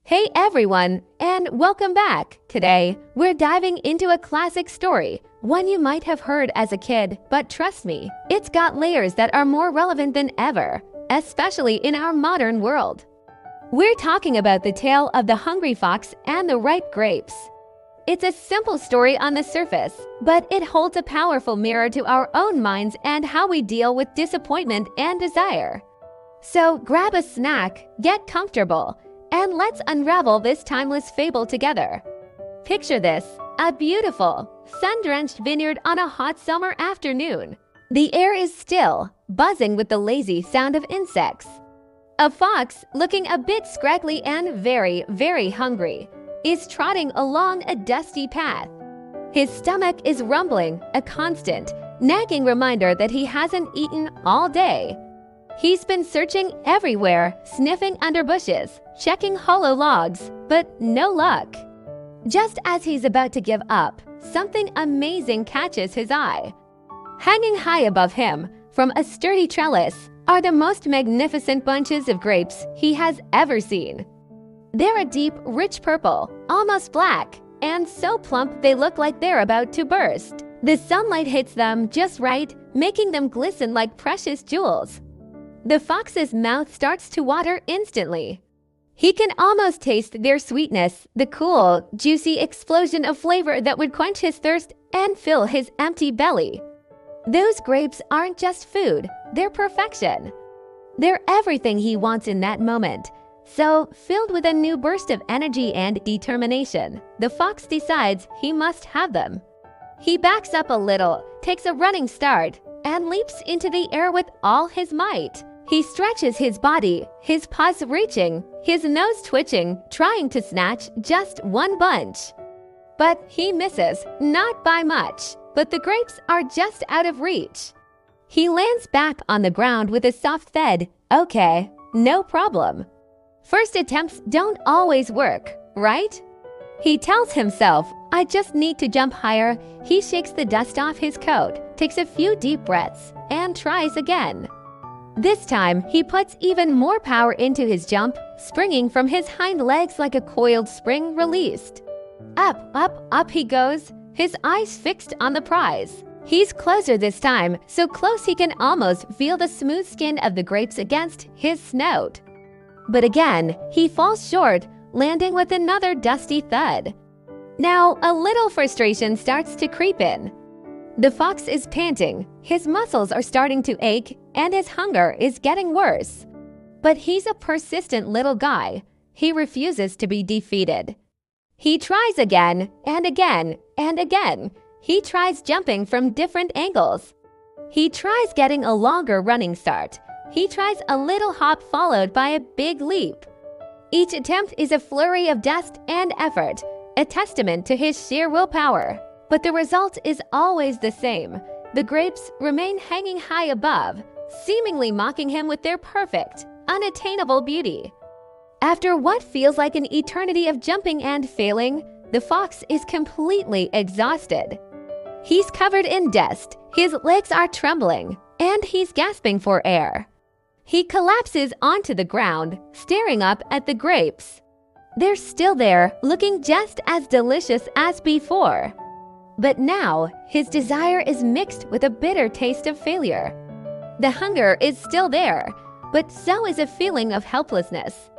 Hey everyone, and welcome back. Today, we're diving into a classic story, one you might have heard as a kid, but trust me, it's got layers that are more relevant than ever, especially in our modern world. We're talking about the tale of the hungry fox and the ripe grapes. It's a simple story on the surface, but it holds a powerful mirror to our own minds and how we deal with disappointment and desire. So grab a snack, get comfortable, and let's unravel this timeless fable together. Picture this, a beautiful, sun-drenched vineyard on a hot summer afternoon. The air is still, buzzing with the lazy sound of insects. A fox, looking a bit scraggly and very, very hungry, is trotting along a dusty path. His stomach is rumbling, a constant, nagging reminder that he hasn't eaten all day. He's been searching everywhere, sniffing under bushes, checking hollow logs, but no luck. Just as he's about to give up, something amazing catches his eye. Hanging high above him, from a sturdy trellis, are the most magnificent bunches of grapes he has ever seen. They're a deep, rich purple, almost black, and so plump they look like they're about to burst. The sunlight hits them just right, making them glisten like precious jewels. The fox's mouth starts to water instantly. He can almost taste their sweetness, the cool, juicy explosion of flavor that would quench his thirst and fill his empty belly. Those grapes aren't just food, they're perfection. They're everything he wants in that moment. So, filled with a new burst of energy and determination, the fox decides he must have them. He backs up a little, takes a running start, and leaps into the air with all his might. He stretches his body, his paws reaching, his nose twitching, trying to snatch just one bunch. But he misses, not by much, but the grapes are just out of reach. He lands back on the ground with a soft thud. Okay, no problem. First attempts don't always work, right? He tells himself, I just need to jump higher. He shakes the dust off his coat, takes a few deep breaths, and tries again. This time, he puts even more power into his jump, springing from his hind legs like a coiled spring released. Up, up, up he goes, his eyes fixed on the prize. He's closer this time, so close he can almost feel the smooth skin of the grapes against his snout. But again, he falls short, landing with another dusty thud. Now, a little frustration starts to creep in. The fox is panting, his muscles are starting to ache, and his hunger is getting worse. But he's a persistent little guy. He refuses to be defeated. He tries again, and again, and again. He tries jumping from different angles. He tries getting a longer running start. He tries a little hop followed by a big leap. Each attempt is a flurry of dust and effort, a testament to his sheer willpower. But the result is always the same. The grapes remain hanging high above, seemingly mocking him with their perfect, unattainable beauty. After what feels like an eternity of jumping and failing, the fox is completely exhausted. He's covered in dust, his legs are trembling, and he's gasping for air. He collapses onto the ground, staring up at the grapes. They're still there, looking just as delicious as before. But now, his desire is mixed with a bitter taste of failure. The hunger is still there, but so is a feeling of helplessness.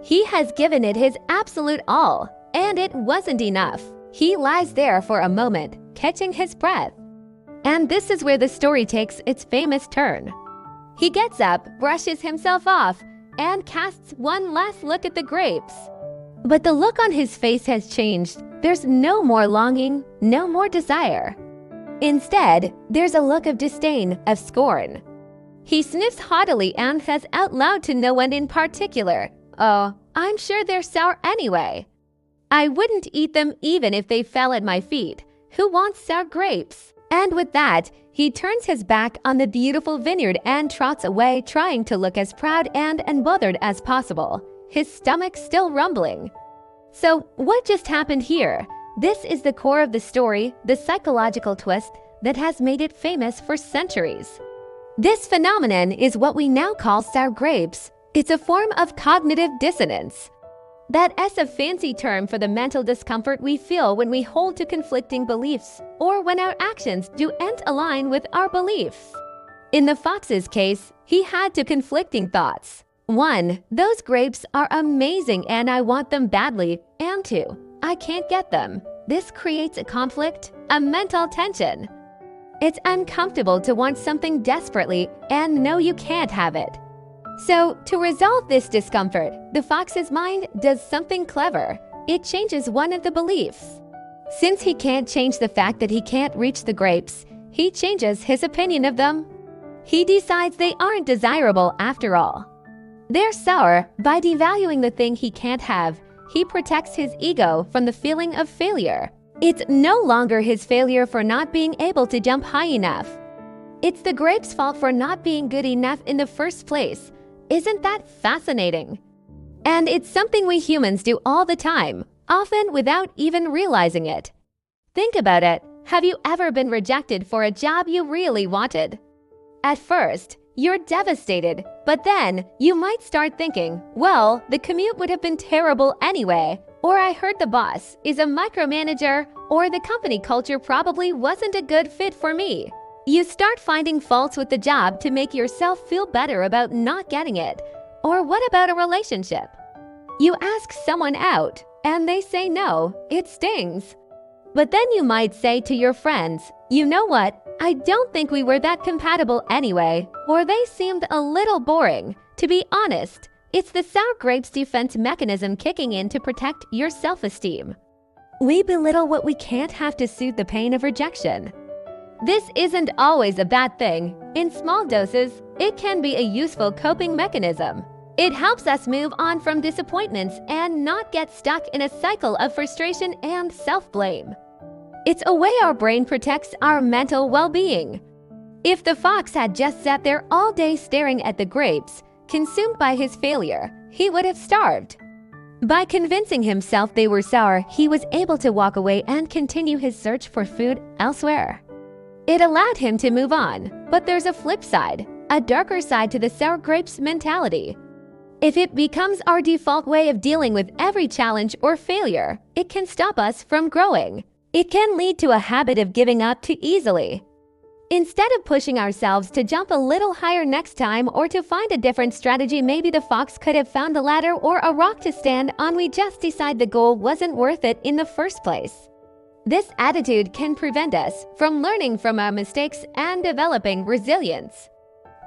He has given it his absolute all, and it wasn't enough. He lies there for a moment, catching his breath. And this is where the story takes its famous turn. He gets up, brushes himself off, and casts one last look at the grapes. But the look on his face has changed. There's no more longing, no more desire. Instead, there's a look of disdain, of scorn. He sniffs haughtily and says out loud to no one in particular, "Oh, I'm sure they're sour anyway. I wouldn't eat them even if they fell at my feet. Who wants sour grapes?" And with that, he turns his back on the beautiful vineyard and trots away, trying to look as proud and unbothered as possible, his stomach still rumbling. So, what just happened here? This is the core of the story, the psychological twist that has made it famous for centuries. This phenomenon is what we now call sour grapes. It's a form of cognitive dissonance. That's a fancy term for the mental discomfort we feel when we hold to conflicting beliefs or when our actions don't align with our beliefs. In the fox's case, he had two conflicting thoughts. 1. Those grapes are amazing and I want them badly. And 2. I can't get them. This creates a conflict, a mental tension. It's uncomfortable to want something desperately and know you can't have it. So, to resolve this discomfort, the fox's mind does something clever. It changes one of the beliefs. Since he can't change the fact that he can't reach the grapes, he changes his opinion of them. He decides they aren't desirable after all. They're sour. By devaluing the thing he can't have, he protects his ego from the feeling of failure. It's no longer his failure for not being able to jump high enough. It's the grape's fault for not being good enough in the first place. Isn't that fascinating? And it's something we humans do all the time, often without even realizing it. Think about it. Have you ever been rejected for a job you really wanted? At first, you're devastated, but then you might start thinking, well, the commute would have been terrible anyway, or I heard the boss is a micromanager, or the company culture probably wasn't a good fit for me. You start finding faults with the job to make yourself feel better about not getting it. Or what about a relationship? You ask someone out, and they say no. It stings. But then you might say to your friends, you know what? I don't think we were that compatible anyway, or they seemed a little boring. To be honest, it's the sour grapes defense mechanism kicking in to protect your self-esteem. We belittle what we can't have to soothe the pain of rejection. This isn't always a bad thing. In small doses, it can be a useful coping mechanism. It helps us move on from disappointments and not get stuck in a cycle of frustration and self-blame. It's a way our brain protects our mental well-being. If the fox had just sat there all day staring at the grapes, consumed by his failure, he would have starved. By convincing himself they were sour, he was able to walk away and continue his search for food elsewhere. It allowed him to move on, but there's a flip side, a darker side to the sour grapes mentality. If it becomes our default way of dealing with every challenge or failure, it can stop us from growing. It can lead to a habit of giving up too easily. Instead of pushing ourselves to jump a little higher next time or to find a different strategy, maybe the fox could have found a ladder or a rock to stand on. We just decide the goal wasn't worth it in the first place. This attitude can prevent us from learning from our mistakes and developing resilience.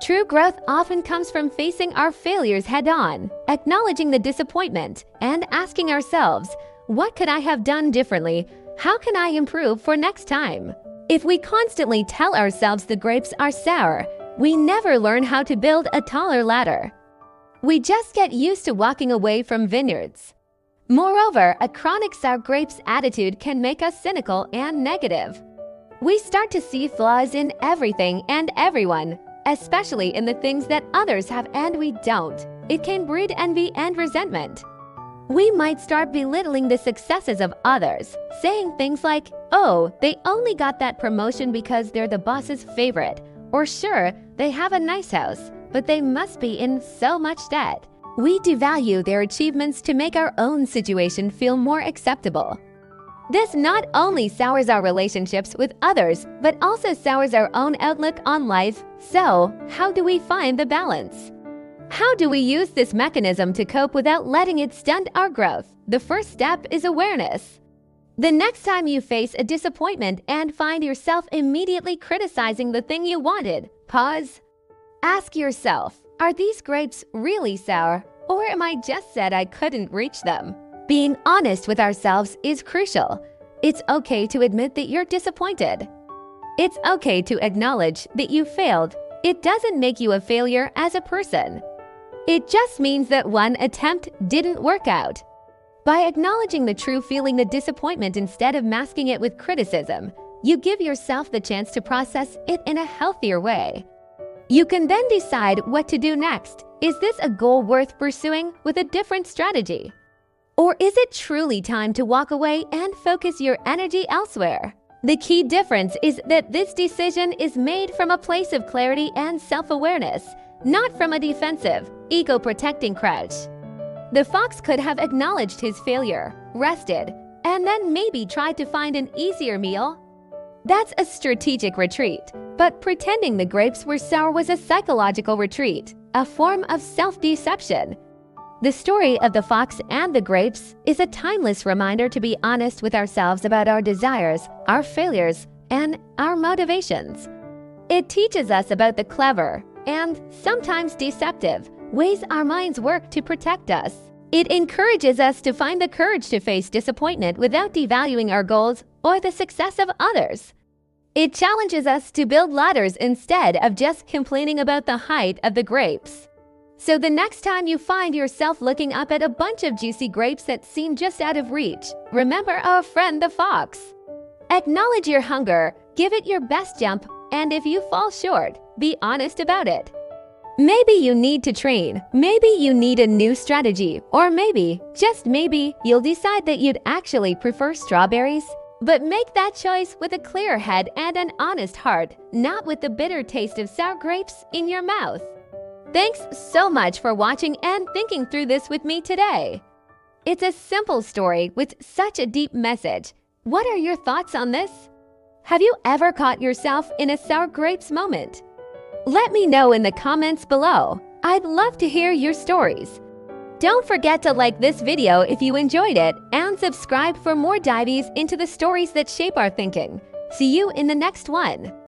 True growth often comes from facing our failures head-on, acknowledging the disappointment, and asking ourselves, what could I have done differently? How can I improve for next time? If we constantly tell ourselves the grapes are sour, we never learn how to build a taller ladder. We just get used to walking away from vineyards. Moreover, a chronic sour grapes attitude can make us cynical and negative. We start to see flaws in everything and everyone, especially in the things that others have and we don't. It can breed envy and resentment. We might start belittling the successes of others, saying things like, oh, they only got that promotion because they're the boss's favorite, or sure, they have a nice house, but they must be in so much debt. We devalue their achievements to make our own situation feel more acceptable. This not only sours our relationships with others, but also sours our own outlook on life. So, how do we find the balance? How do we use this mechanism to cope without letting it stunt our growth? The first step is awareness. The next time you face a disappointment and find yourself immediately criticizing the thing you wanted, pause. Ask yourself, are these grapes really sour, or am I just said I couldn't reach them? Being honest with ourselves is crucial. It's okay to admit that you're disappointed. It's okay to acknowledge that you failed. It doesn't make you a failure as a person. It just means that one attempt didn't work out. By acknowledging the true feeling, the disappointment, instead of masking it with criticism, you give yourself the chance to process it in a healthier way. You can then decide what to do next. Is this a goal worth pursuing with a different strategy? Or is it truly time to walk away and focus your energy elsewhere? The key difference is that this decision is made from a place of clarity and self-awareness, not from a defensive, ego-protecting crouch. The fox could have acknowledged his failure, rested, and then maybe tried to find an easier meal. That's a strategic retreat, but pretending the grapes were sour was a psychological retreat, a form of self-deception. The story of the fox and the grapes is a timeless reminder to be honest with ourselves about our desires, our failures, and our motivations. It teaches us about the clever and sometimes deceptive ways our minds work to protect us. It encourages us to find the courage to face disappointment without devaluing our goals or the success of others. It challenges us to build ladders instead of just complaining about the height of the grapes. So the next time you find yourself looking up at a bunch of juicy grapes that seem just out of reach, remember our friend the fox. Acknowledge your hunger, give it your best jump, and if you fall short, be honest about it. Maybe you need to train, maybe you need a new strategy, or maybe, just maybe, you'll decide that you'd actually prefer strawberries. But make that choice with a clear head and an honest heart, not with the bitter taste of sour grapes in your mouth. Thanks so much for watching and thinking through this with me today. It's a simple story with such a deep message. What are your thoughts on this? Have you ever caught yourself in a sour grapes moment? Let me know in the comments below. I'd love to hear your stories. Don't forget to like this video if you enjoyed it and subscribe for more dives into the stories that shape our thinking. See you in the next one.